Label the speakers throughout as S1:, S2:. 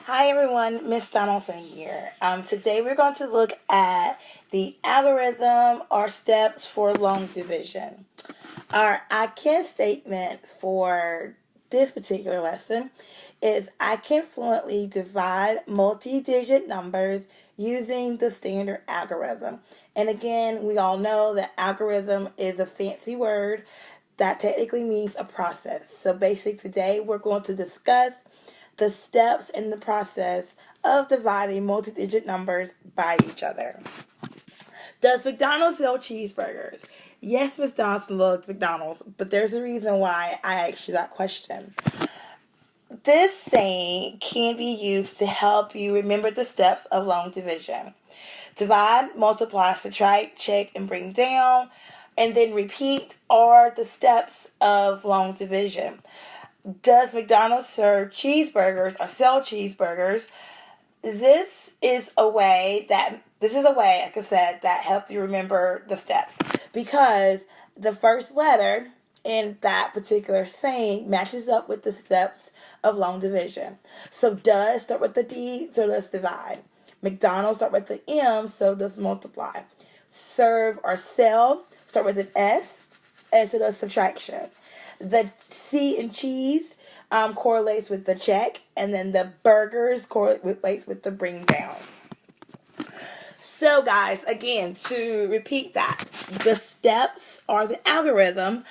S1: Hi everyone, Miss Donaldson here. Today we're going to look at the algorithm or steps for long division. Our I can statement for this particular lesson is I can fluently divide multi-digit numbers using the standard algorithm. And again, we all know that algorithm is a fancy word that technically means a process. So basically today we're going to discuss the steps in the process of dividing multi-digit numbers by each other. Does McDonald's sell cheeseburgers? Yes, Miss Johnson loves McDonald's, but there's a reason why I asked you that question. This saying can be used to help you remember the steps of long division. Divide, multiply, subtract, check, and bring down, and then repeat are the steps of long division. Does McDonald's serve cheeseburgers or sell cheeseburgers? This is a way, like I said, that helps you remember the steps because the first letter in that particular saying matches up with the steps of long division. So does start with the D, so let's divide. McDonald's start with the M, so let's multiply. Serve or sell start with an S, and so does subtraction. The C in cheese correlates with the check, and then the burgers correlates with the bring down. So, guys, again, to repeat that, the steps or the algorithm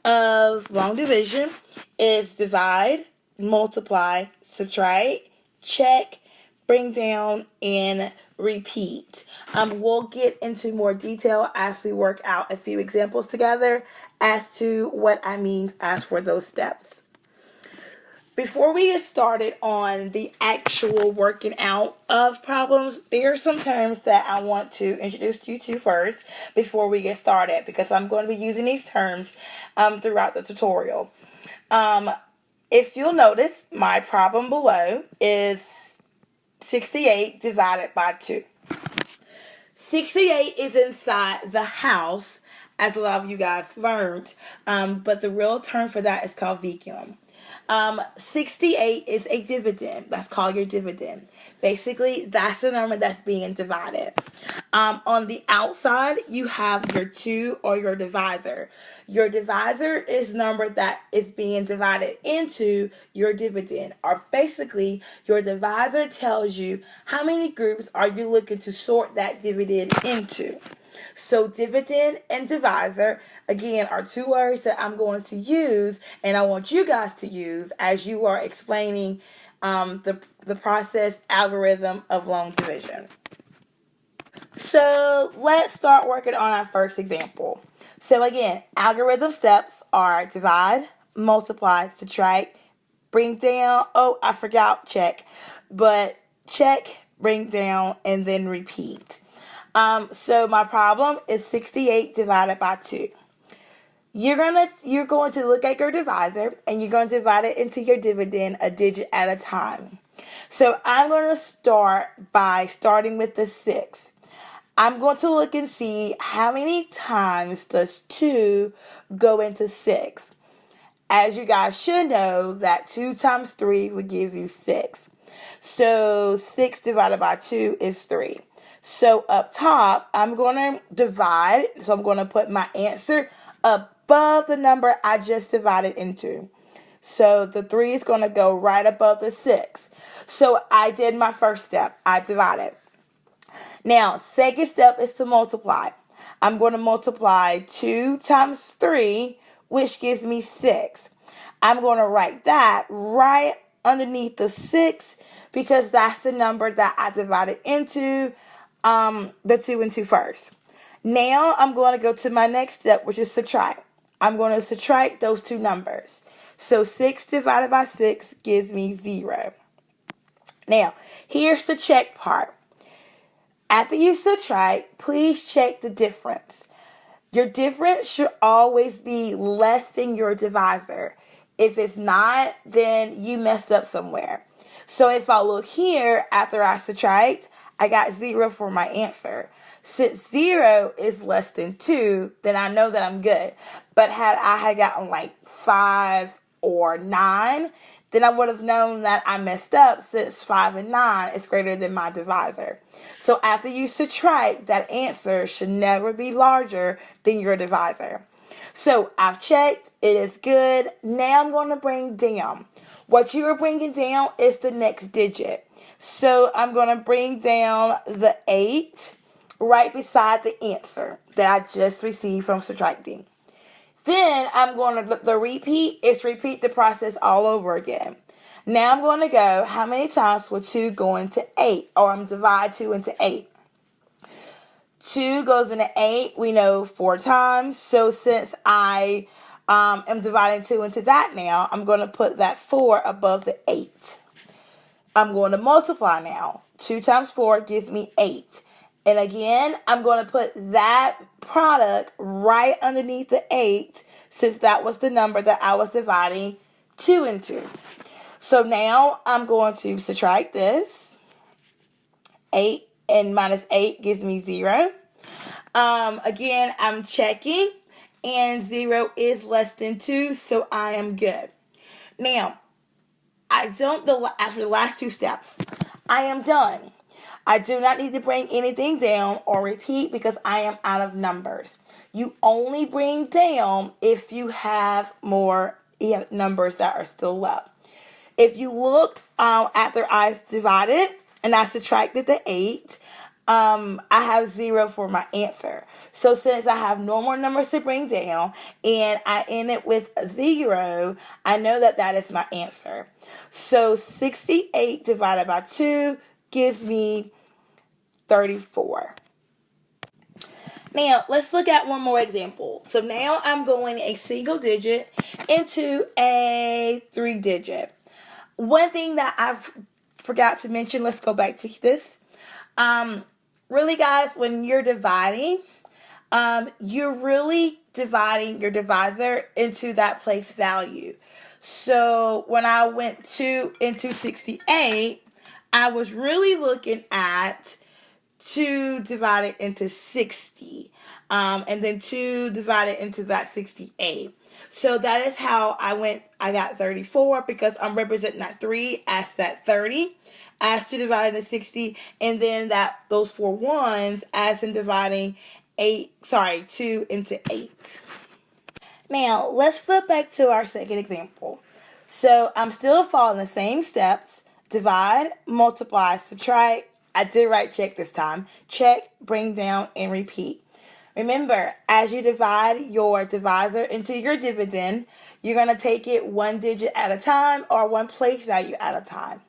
S1: of long division is divide, multiply, subtract, check, bring down, and repeat. We'll get into more detail as we work out a few examples together as to what I mean as for those steps. Before we get started on the actual working out of problems, there are some terms that I want to introduce you to first before we get started because I'm going to be using these terms throughout the tutorial. If you'll notice, my problem below is 68 divided by 2. 68 is inside the house, as a lot of you guys learned, but the real term for that is called vacuum. 68 is a dividend. That's called your dividend. Basically, that's the number that's being divided. On the outside, you have your 2 or your divisor. Your divisor is the number that is being divided into your dividend. Or basically, your divisor tells you how many groups are you looking to sort that dividend into. So dividend and divisor, again, are two words that I'm going to use and I want you guys to use as you are explaining the process algorithm of long division. So let's start working on our first example. So again, algorithm steps are divide, multiply, subtract, bring down, I forgot check, but check, bring down, and then repeat. So my problem is 68 divided by 2. You're going to look at your divisor and you're going to divide it into your dividend a digit at a time. So I'm going to start by starting with the 6. I'm going to look and see how many times does 2 go into 6. As you guys should know, that 2 times 3 would give you 6. So 6 divided by 2 is 3. So up top, I'm going to divide. So I'm going to put my answer above the number I just divided into. So the 3 is going to go right above the 6. So I did my first step. I divided. Now, second step is to multiply. I'm going to multiply 2 times 3, which gives me 6. I'm going to write that right underneath the 6 because that's the number that I divided into the 2 and 2 first. Now I'm going to go to my next step, which is subtract. I'm going to subtract those two numbers. So 6 divided by 6 gives me 0. Now, here's the check part. After you subtract, please check the difference. Your difference should always be less than your divisor. If it's not, then you messed up somewhere. So if I look here, after I subtract, I got 0 for my answer. Since 0 is less than 2, then I know that I'm good. But had I gotten like 5 or 9, then I would have known that I messed up since 5 and 9 is greater than my divisor. So after you subtract, that answer should never be larger than your divisor. So I've checked, it is good. Now I'm going to bring down. What you are bringing down is the next digit. So I'm going to bring down the 8 right beside the answer that I just received from subtracting. Then I'm going to, the repeat is repeat the process all over again. Now I'm going to go, how many times will 2 go into 8? Or I'm divide 2 into 8. 2 goes into 8, we know 4 times. So since I am dividing 2 into that now, I'm going to put that 4 above the 8. I'm going to multiply now. 2 times 4 gives me 8. And again, I'm going to put that product right underneath the 8 since that was the number that I was dividing 2 into. So now I'm going to subtract this. 8 and minus 8 gives me 0. Again, I'm checking and 0 is less than 2, so I am good. Now, after the last 2 steps, I am done. I do not need to bring anything down or repeat because I am out of numbers. You only bring down if you have numbers that are still left. If you look after I divided and I subtracted the 8, I have 0 for my answer. So since I have no more numbers to bring down and I end it with a 0, I know that that is my answer. So 68 divided by 2 gives me 34. Now, let's look at one more example. So now I'm going a single digit into a 3-digit. One thing that I've forgot to mention, let's go back to this. Really, guys, when you're dividing, you're really dividing your divisor into that place value. So when I went 2 into 68, I was really looking at 2 divided into 60, and then 2 divided into that 68. So that is how I got 34 because I'm representing that 3 as that 30, as 2 divided into 60, and then those 4 ones as in dividing 2 into 8. Now, let's flip back to our second example. So I'm still following the same steps: divide, multiply, subtract. I did right check this time. Check, bring down, and repeat. Remember, as you divide your divisor into your dividend, you're going to take it 1 digit at a time or 1 place value at a time.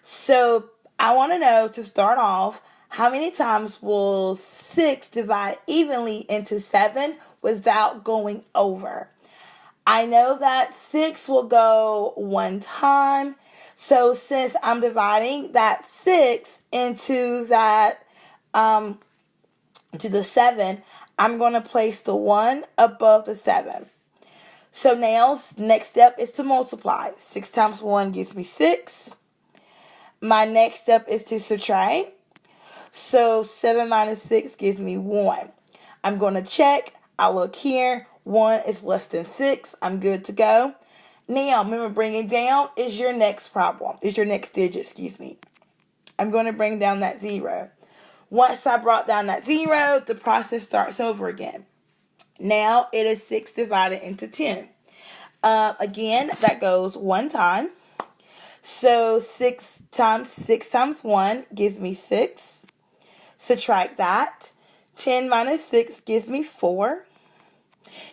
S1: So I want to know, to start off, how many times will 6 divide evenly into 7 without going over? I know that 6 will go 1 time. So since I'm dividing that 6 into that to the 7, I'm going to place the 1 above the 7. So now next step is to multiply. 6 times 1 gives me 6. My next step is to subtract. So 7 minus 6 gives me 1. I'm going to check. I look here. 1 is less than 6. I'm good to go. Now, remember, bringing down is your next problem. Is your next digit, I'm going to bring down that 0. Once I brought down that 0, the process starts over again. Now, it is 6 divided into 10. Again, that goes 1 time. So 6 times 1 gives me 6. Subtract that. 10 minus 6 gives me 4.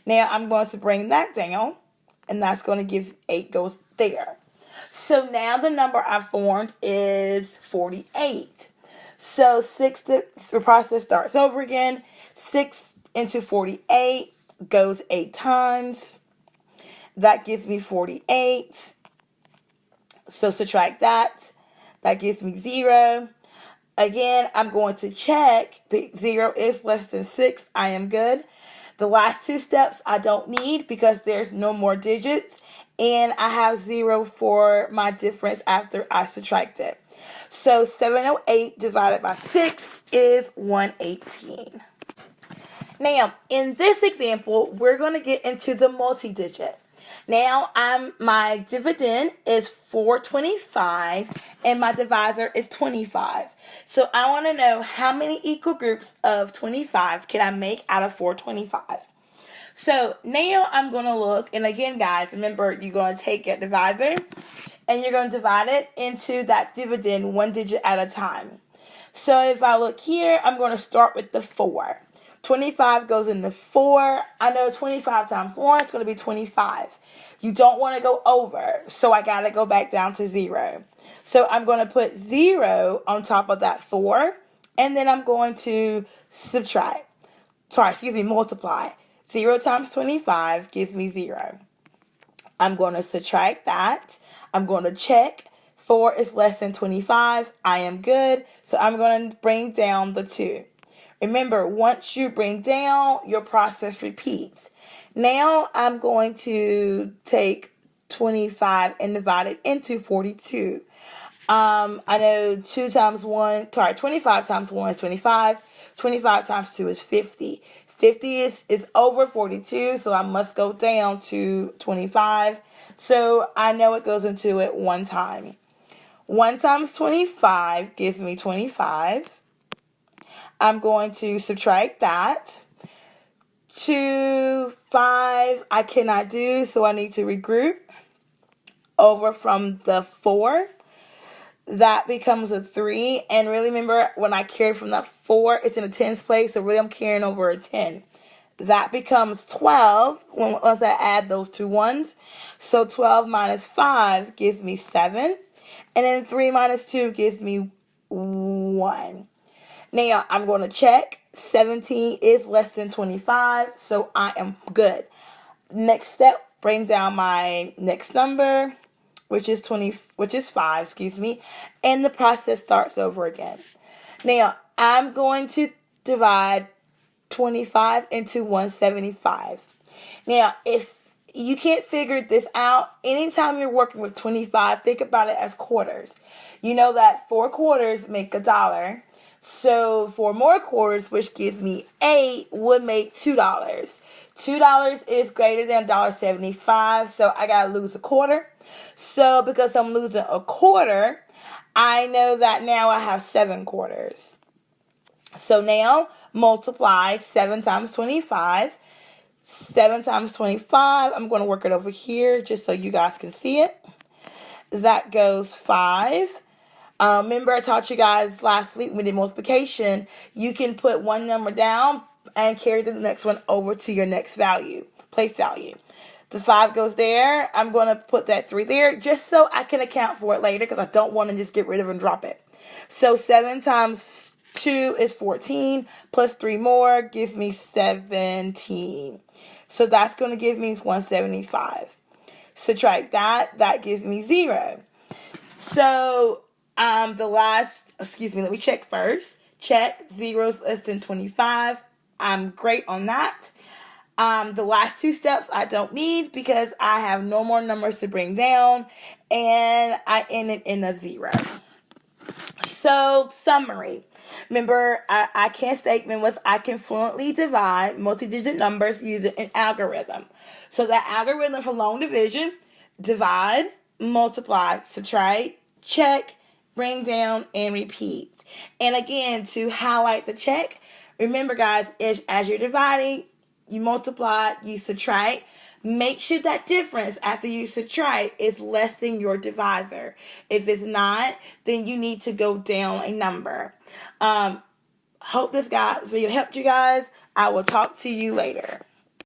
S1: Now, I'm going to bring that down. And that's going to give 8 goes there. So now the number I formed is 48. So the process starts over again. 6 into 48 goes 8 times. That gives me 48. So subtract that. That gives me 0. Again, I'm going to check. The 0 is less than 6. I am good. The last 2 steps I don't need because there's no more digits. And I have 0 for my difference after I subtract it. So 708 divided by 6 is 118. Now, in this example, we're going to get into the multi-digit. Now my dividend is 425 and my divisor is 25. So I want to know how many equal groups of 25 can I make out of 425. So now I'm going to look, and again guys, remember you're going to take your divisor and you're going to divide it into that dividend one digit at a time. So if I look here, I'm going to start with the 4. 25 goes in the 4. I know 25 times 1 is going to be 25. You don't want to go over, so I got to go back down to 0. So I'm going to put 0 on top of that 4, and then I'm going to multiply. 0 times 25 gives me 0. I'm going to subtract that. I'm going to check. 4 is less than 25. I am good. So I'm going to bring down the 2. Remember, once you bring down, your process repeats. Now I'm going to take 25 and divide it into 42. I know 25 times 1 is 25. 25 times 2 is 50. 50 is over 42, so I must go down to 25. So I know it goes into it one time. 1 times 25 gives me 25. I'm going to subtract that. 2, 5, I cannot do, so I need to regroup. Over from the 4. That becomes a 3. And really remember, when I carry from that 4, it's in a tens place. So really I'm carrying over a 10. That becomes 12 once I add those two ones. So 12 minus 5 gives me 7. And then 3 minus 2 gives me 1. Now I'm going to check. 17 is less than 25. So I am good. Next step, bring down my next number, which is 5, and the process starts over again. Now, I'm going to divide 25 into 175. Now, if you can't figure this out, anytime you're working with 25, think about it as quarters. You know that 4 quarters make $1. So 4 more quarters, which gives me 8, would make $2. $2 is greater than $1.75, so I gotta lose a quarter. So because I'm losing a quarter, I know that now I have 7 quarters. So now multiply 7 times 25. 7 times 25, I'm going to work it over here just so you guys can see it. That goes 5. Remember I taught you guys last week when we did multiplication, you can put one number down and carry the next one over to your next value, place value. The 5 goes there. I'm going to put that 3 there just so I can account for it later because I don't want to just get rid of it and drop it. So 7 times 2 is 14 plus 3 more gives me 17. So that's going to give me 175. Subtract that. That gives me 0. So let me check first. Check. 0 is less than 25. I'm great on that. The last 2 steps I don't need because I have no more numbers to bring down and I ended in a 0. So, summary. Remember, I can statement was I can fluently divide multi-digit numbers using an algorithm. So that algorithm for long division, divide, multiply, subtract, check, bring down, and repeat. And again, to highlight the check, remember guys, as you're dividing, you multiply, you subtract. Make sure that difference after you subtract is less than your divisor. If it's not, then you need to go down a number. Hope this video helped you guys. I will talk to you later.